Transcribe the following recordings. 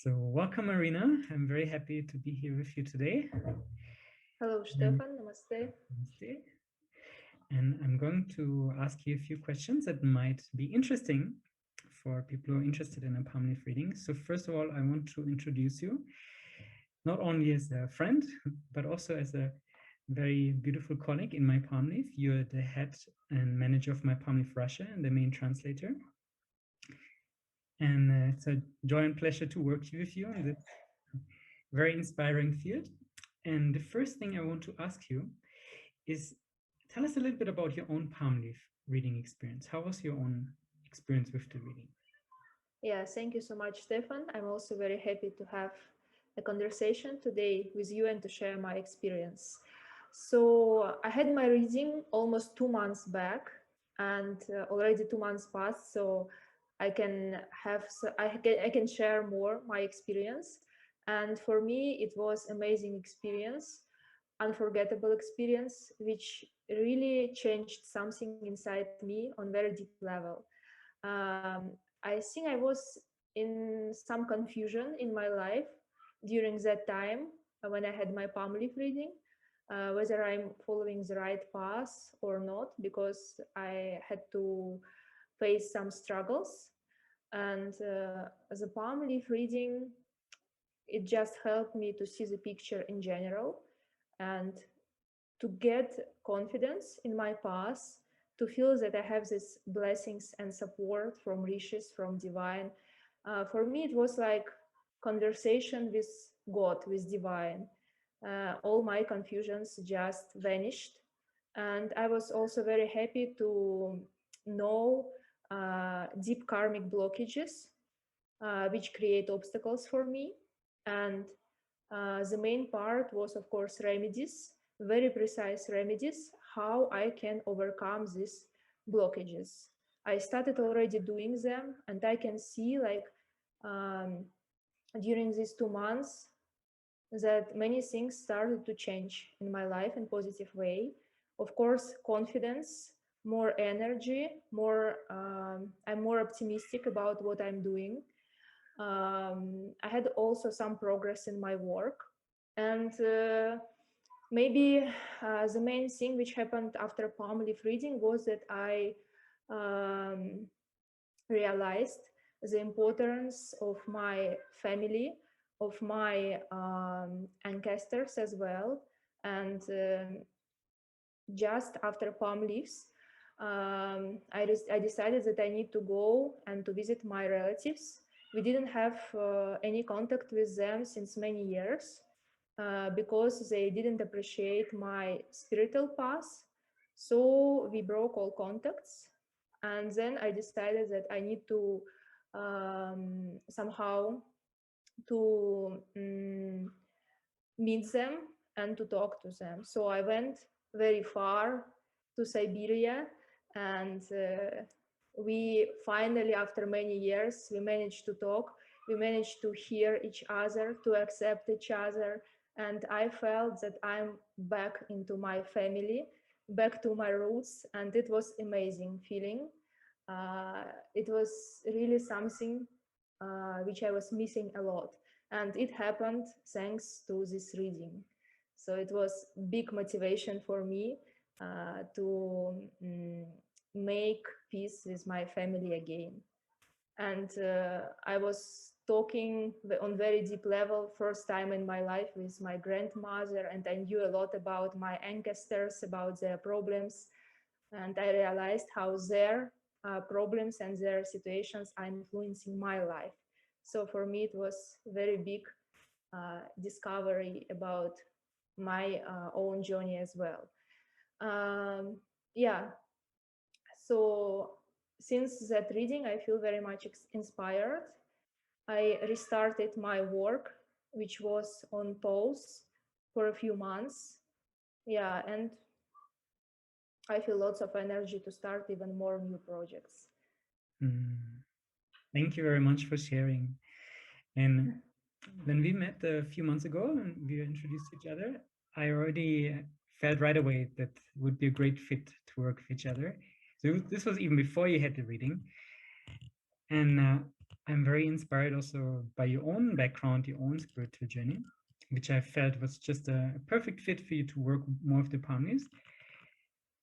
So welcome, Marina. I'm very happy to be here with you today. Hello, And, Stefan. Namaste. Namaste. And I'm going to ask you a few questions that might be interesting for people who are interested in a palm leaf reading. So first of all, I want to introduce you not only as a friend, but also as a very beautiful colleague in my palm leaf. You're the head and manager of my palm leaf Russia and the main translator. And it's a joy and pleasure to work with you in this very inspiring field. And the first thing I want to ask you is tell us a little bit about your own palm leaf reading experience. How was your own experience with the reading? Yeah, thank you so much, Stefan. I'm also very happy to have a conversation today with you and to share my experience. So I had my reading almost 2 months back, and already 2 months passed. So I can share more my experience. And for me, it was amazing experience, unforgettable experience, which really changed something inside me on very deep level. I think I was in some confusion in my life during that time when I had my palm leaf reading, whether I'm following the right path or not, because I had to face some struggles. And the palm leaf reading, it just helped me to see the picture in general and to get confidence in my path, to feel that I have these blessings and support from Rishis, from divine. For me, it was like conversation with God, with divine. All my confusions just vanished. And I was also very happy to know deep karmic blockages, which create obstacles for me. And the main part was, of course, remedies, very precise remedies, how I can overcome these blockages. I started already doing them, and I can see, like, um, during these 2 months, that many things started to change in my life in positive way. Of course, confidence, more energy, more. I'm more optimistic about what I'm doing. I had also some progress in my work, and maybe the main thing which happened after palm leaf reading was that I um, realized the importance of my family, of my ancestors as well. And just after palm leaves, I decided that I need to go and to visit my relatives. We didn't have any contact with them since many years because they didn't appreciate my spiritual path. So we broke all contacts. And then I decided that I need to somehow to meet them and to talk to them. So I went very far to Siberia, and we finally, after many years, we managed to talk. We managed to hear each other, to accept each other, and I felt that I'm back into my family, back to my roots, and it was amazing feeling. It was really something which I was missing a lot, and it happened thanks to this reading. So it was big motivation for me to make peace with my family again. And I was talking on very deep level, first time in my life, with my grandmother, and I knew a lot about my ancestors, about their problems, and I realized how their problems and their situations are influencing my life. So for me, it was very big discovery about my own journey as well. Yeah, so since that reading, I feel very much inspired. I restarted my work, which was on pause for a few months. Yeah, and I feel lots of energy to start even more new projects. Thank you very much for sharing. And when we met a few months ago and we introduced each other, I already felt right away that it would be a great fit to work with each other. So this was even before you had the reading. And I'm very inspired also by your own background, your own spiritual journey, which I felt was just a perfect fit for you to work more with the palm leaves.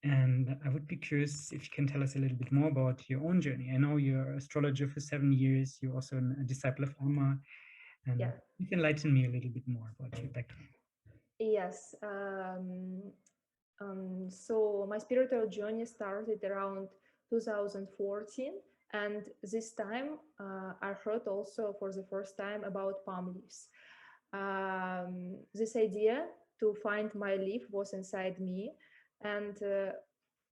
And I would be curious if you can tell us a little bit more about your own journey. I know you're an astrologer for 7 years. You're also a disciple of Amma, and Yeah. you can enlighten me a little bit more about your background. Yes. So my spiritual journey started around 2014, and this time I heard also for the first time about palm leaves. This idea to find my leaf was inside me, and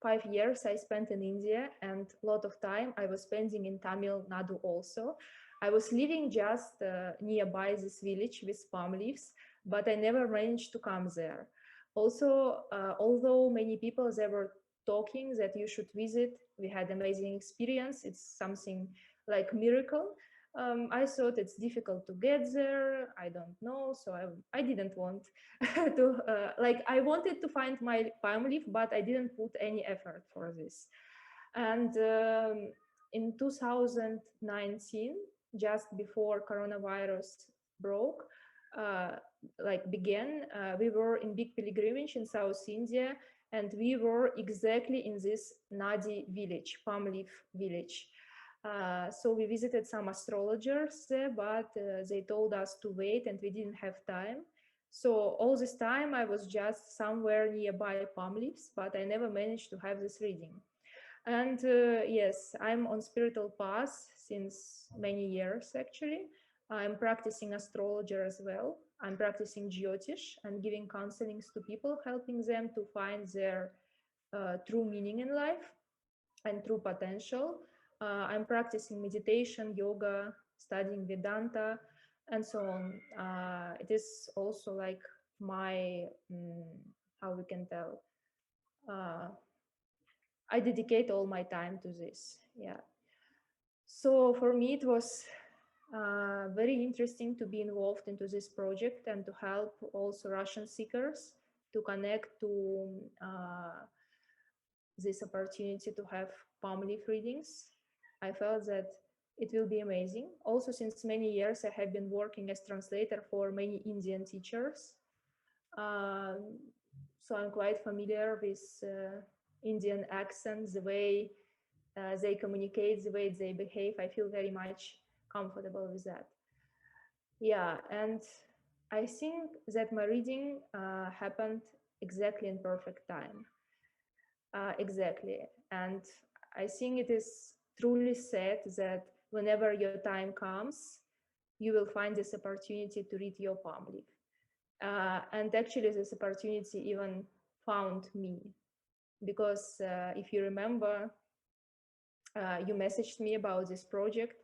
5 years I spent in India, and a lot of time I was spending in Tamil Nadu also. I was living just nearby this village with palm leaves, but I never managed to come there. Also, although many people they were talking that you should visit, we had amazing experience. It's something like miracle. I thought it's difficult to get there. I don't know, so I didn't want to like I wanted to find my palm leaf, but I didn't put any effort for this. And in 2019, just before coronavirus broke, uh, like began, we were in big pilgrimage in South India, and we were exactly in this Nadi village, palm leaf village. So we visited some astrologers there, but they told us to wait and we didn't have time. So all this time I was just somewhere nearby palm leaves, but I never managed to have this reading. And yes, I'm on spiritual path since many years actually. I'm practicing astrologer as well. I'm practicing Jyotish and giving counselings to people, helping them to find their true meaning in life and true potential. I'm practicing meditation, yoga, studying Vedanta, and so on. It is also like my, how we can tell, uh, I dedicate all my time to this. Yeah. So for me, it was very interesting to be involved into this project and to help also Russian seekers to connect to this opportunity to have palm leaf readings. I felt that it will be amazing. Also, since many years, I have been working as translator for many Indian teachers. Um, so I'm quite familiar with Indian accents, the way they communicate, the way they behave. I feel very much comfortable with that. Yeah, and I think that my reading happened exactly in perfect time. Exactly. And I think it is truly sad that whenever your time comes, you will find this opportunity to read your palm leaf. And actually, this opportunity even found me because if you remember, you messaged me about this project,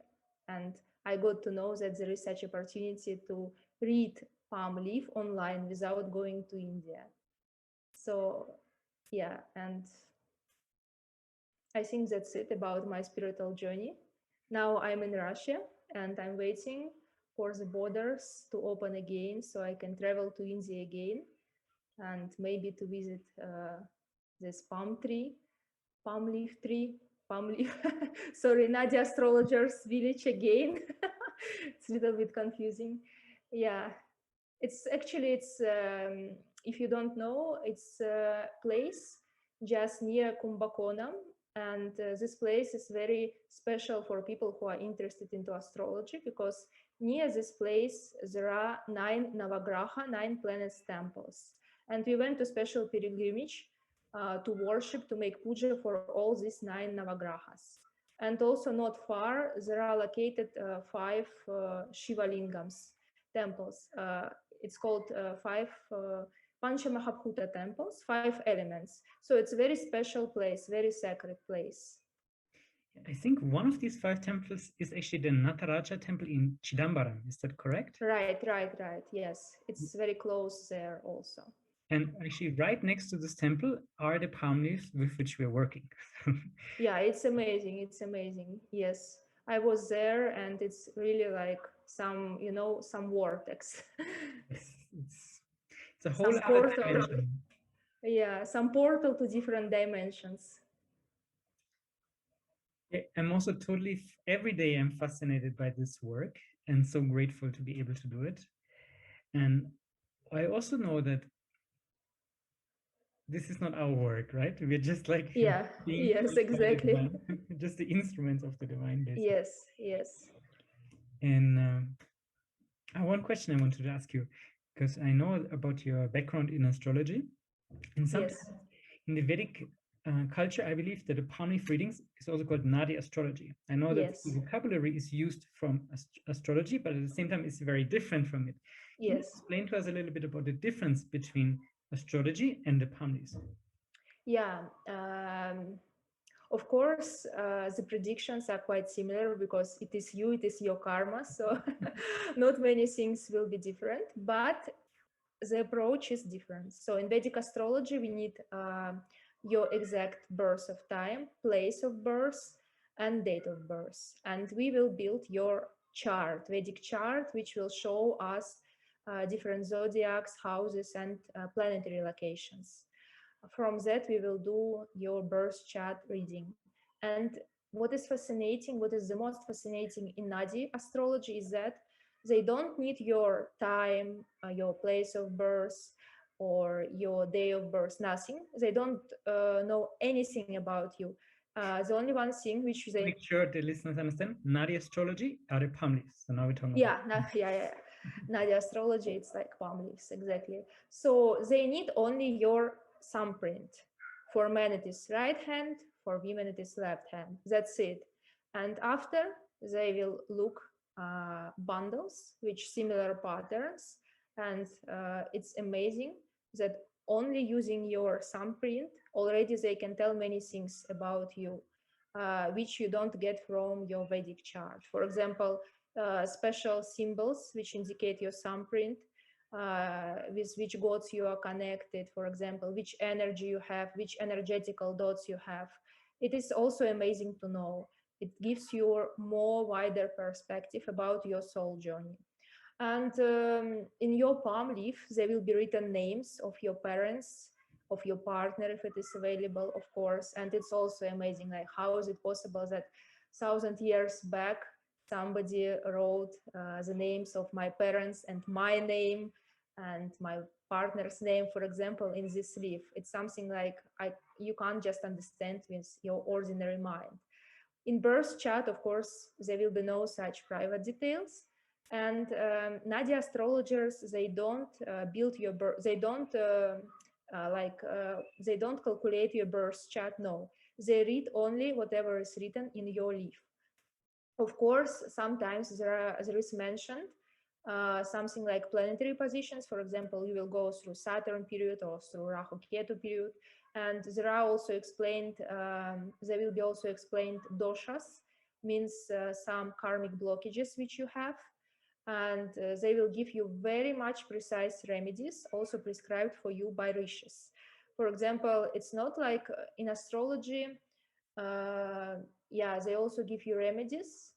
and I got to know that there is such opportunity to read palm leaf online without going to India. So, yeah, and I think that's it about my spiritual journey. Now I'm in Russia and I'm waiting for the borders to open again so I can travel to India again and maybe to visit this palm leaf tree, palm leaf. Sorry, Nadia astrologer's village again. It's a little bit confusing. Yeah, it's actually if you don't know, it's a place just near Kumbakonam, and this place is very special for people who are interested into astrology because near this place there are 9 Navagraha, 9 planets temples, and we went to special pilgrimage to worship, to make puja for all these 9 Navagrahas. And also not far, there are located 5 Shiva lingams temples. It's called 5 Panchamahabhuta temples, 5 elements. So it's a very special place, very sacred place. I think one of these 5 temples is actually the Nataraja temple in Chidambaram. Is that correct? Right. Yes, it's very close there also. And actually, right next to this temple are the palm leaves with which we're working. Yeah, it's amazing. It's amazing. Yes, I was there, and it's really like some, some vortex, It's a whole some other portal. dimension. Yeah, some portal to different dimensions. I'm also totally, every day I'm fascinated by this work and so grateful to be able to do it. And I also know that this is not our work, right? We're just like Yeah, being yes, filled by the exactly. divine, just the instruments of the divine, basically. Yes, yes, And one question I wanted to ask you, because I know about your background in astrology, and yes, sometimes in the Vedic culture, I believe that the palm leaf readings is also called Nadi astrology. I know that the yes, vocabulary is used from astrology, but at the same time, it's very different from it. Can you yes. explain to us a little bit about the difference between astrology and the palm leaves? Yeah. Of course, the predictions are quite similar because it is you, it is your karma. So not many things will be different, but the approach is different. So in Vedic astrology, we need your exact birth of time, place of birth, and date of birth. And we will build your chart, Vedic chart, which will show us different zodiacs, houses, and planetary locations. From that, we will do your birth chart reading. And what is fascinating, what is the most fascinating in Nadi astrology is that they don't need your time, your place of birth, or your day of birth, nothing. They don't know anything about you. The only one thing which they, Make sure the listeners understand, Nadi astrology are the palm leaves. So now we're talking about. yeah, yeah. Nadia astrology, it's like palm leaves, exactly. So they need only your thumbprint. For men, it is right hand. For women, it is left hand. That's it. And after, they will look bundles with similar patterns. And it's amazing that only using your thumbprint, already they can tell many things about you, which you don't get from your Vedic chart. For example, special symbols which indicate your thumbprint, with which gods you are connected, for example, which energy you have, which energetical dots you have. It is also amazing to know. It gives you a more wider perspective about your soul journey. And in your palm leaf, there will be written names of your parents, of your partner, if it is available, of course. And it's also amazing, like how is it possible that 1,000 years back, somebody wrote the names of my parents and my name and my partner's name, for example, in this leaf. It's something like you can't just understand with your ordinary mind. In birth chart, of course, there will be no such private details. And Nadia astrologers, they don't build your birth, they don't they don't calculate your birth chart. No, they read only whatever is written in your leaf. Of course, sometimes there is mentioned something like planetary positions. For example, you will go through Saturn period or through Rahu Ketu period, and there are also explained. There will be also explained doshas, means some karmic blockages which you have, and they will give you very much precise remedies, also prescribed for you by Rishis. For example, it's not like in astrology. Uh, yeah, they also give you remedies.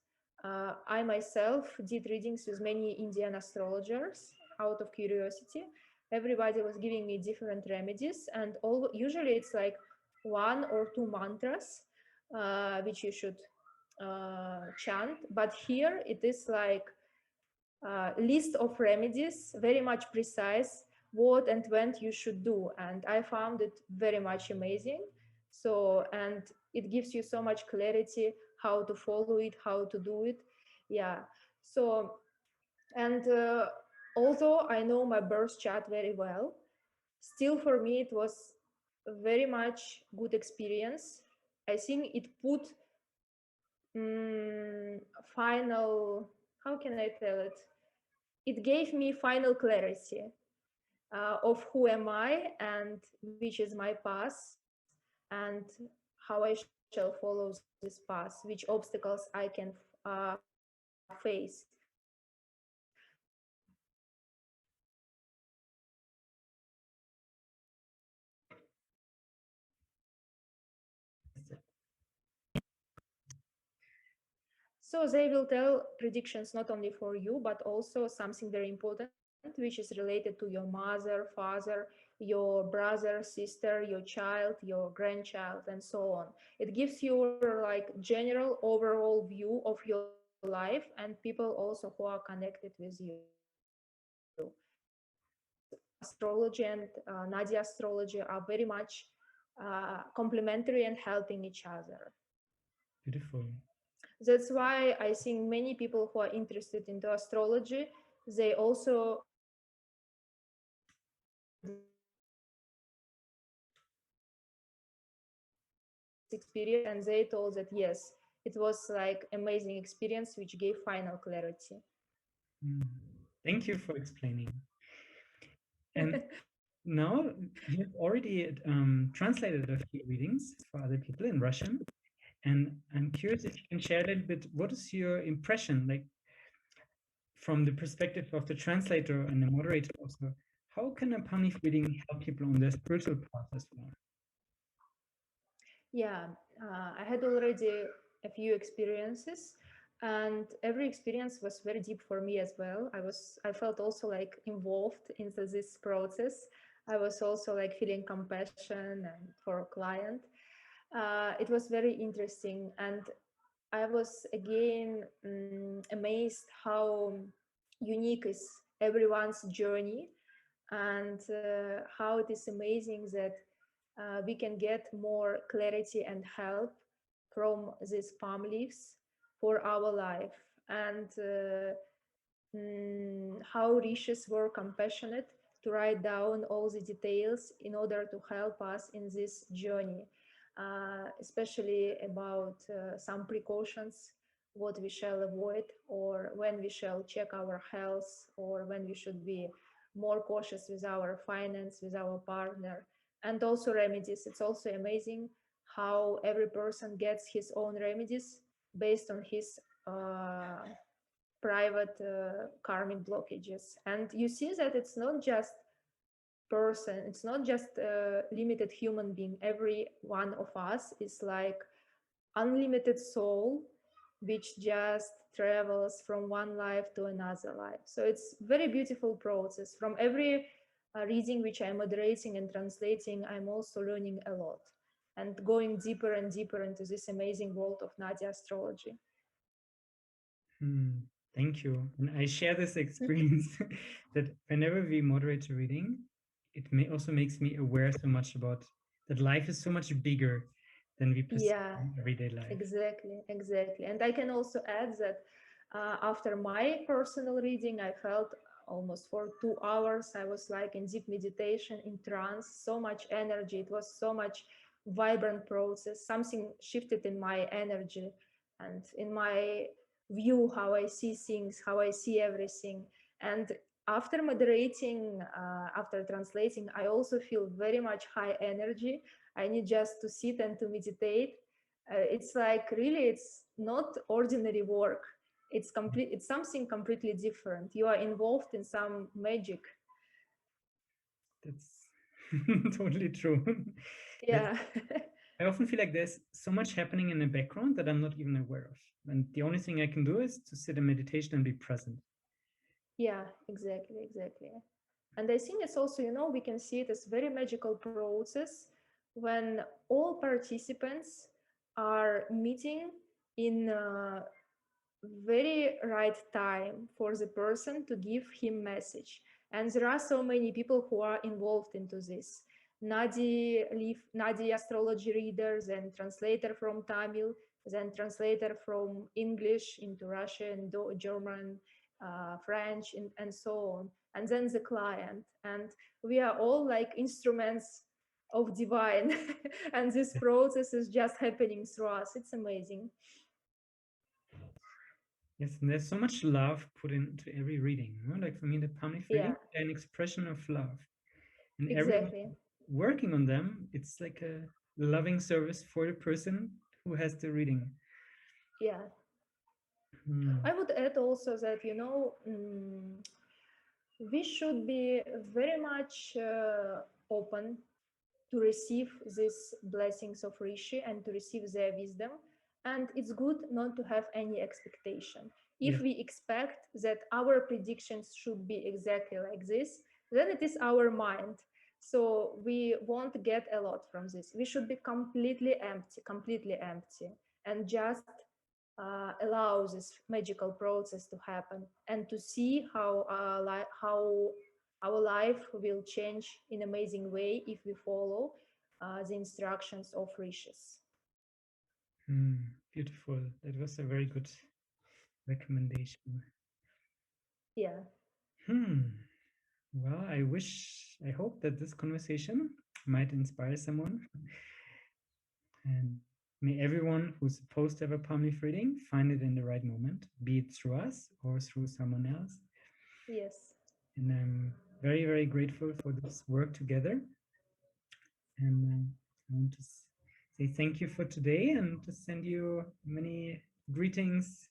I myself did readings with many Indian astrologers out of curiosity. Everybody was giving me different remedies, and all usually it's like one or two mantras which you should chant. But here it is like list of remedies, very much precise, what and when you should do. And I found it very much amazing. So, and it gives you so much clarity how to follow it, how to do it. Yeah. So, and although I know my birth chart very well, still for me it was a very much good experience. I think it put final, how can I tell it? It gave me final clarity of who am I and which is my path and how I shall follow this path, which obstacles I can face. So yeah, so they will tell predictions not only for you, but also something very important. which is related to your mother, father, your brother, sister, your child, your grandchild, and so on. It gives you like general overall view of your life and people also who are connected with you. Astrology and Nadia astrology are very much complementary and helping each other. Beautiful. That's why I think many people who are interested into astrology, they also this experience and they told that yes, it was like amazing experience which gave final clarity. Mm. Thank you for explaining. And now you've already translated a few readings for other people in Russian. And I'm curious if you can share a little bit, what is your impression, like from the perspective of the translator and the moderator also, how can a Pamif reading help people on their spiritual path as well? Yeah, I had already a few experiences, and every experience was very deep for me as well. I felt also like involved into this process. I was also like feeling compassion and for a client. It was very interesting, and I was again amazed how unique is everyone's journey, and how it is amazing that we can get more clarity and help from these palm leaves for our life, and how Rishis were compassionate to write down all the details in order to help us in this journey, especially about some precautions, what we shall avoid, or when we shall check our health, or when we should be more cautious with our finance, with our partner, and also remedies. It's also amazing how every person gets his own remedies based on his private karmic blockages. And you see that it's not just person, it's not just a limited human being. Every one of us is like unlimited soul which just travels from one life to another life. So it's very beautiful process. From every reading which I'm moderating and translating, I'm also learning a lot and going deeper and deeper into this amazing world of Nadia astrology. Hmm, thank you. And I share this experience that whenever we moderate a reading, it may also makes me aware so much about that life is so much bigger than we perceive Yeah, in everyday life. exactly, exactly. And I can also add that after my personal reading, I felt almost for 2 hours, I was like in deep meditation, in trance, so much energy. It was so much vibrant process. Something shifted in my energy and in my view, how I see things, how I see everything. And after moderating, after translating, I also feel very much high energy. I need just to sit and to meditate. It's like really, it's not ordinary work. It's complete. It's something completely different. You are involved in some magic. That's totally true. There's, Yeah, I often feel like there's so much happening in the background that I'm not even aware of. And the only thing I can do is to sit in meditation and be present. yeah, exactly, exactly. And I think it's also, we can see it as very magical process when all participants are meeting in very right time for the person to give him message. And there are so many people who are involved into this. Nadi astrology readers and translator from Tamil, then translator from English into Russian, German, French, and so on. And then the client. And we are all like instruments of divine. And this process is just happening through us. It's amazing. Yes, and there's so much love put into every reading. Like for me, the Pamlik reading, Yeah, an expression of love. And everyone exactly. working on them, it's like a loving service for the person who has the reading. Yeah. Hmm. I would add also that, we should be very much open to receive these blessings of Rishi and to receive their wisdom. And it's good not to have any expectation. Yes. If we expect that our predictions should be exactly like this, then it is our mind. So we won't get a lot from this. We should be completely empty, and just allow this magical process to happen, and to see how our life will change in amazing way if we follow the instructions of Rishis. Beautiful. That was a very good recommendation. Yeah. Hmm. Well, I hope that this conversation might inspire someone. And may everyone who's supposed to have a palm leaf reading find it in the right moment, be it through us or through someone else. Yes. And I'm very, very grateful for this work together. And I want to say thank you for today and to send you many greetings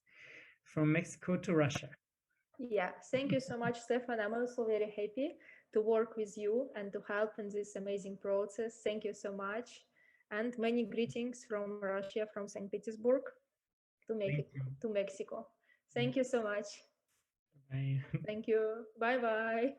from Mexico to Russia. Yeah, thank you so much, Stefan. I'm also very happy to work with you and to help in this amazing process. Thank you so much. And many greetings from Russia, from St. Petersburg Thank you. to Mexico. Thank you so much. Bye. Thank you. Bye bye.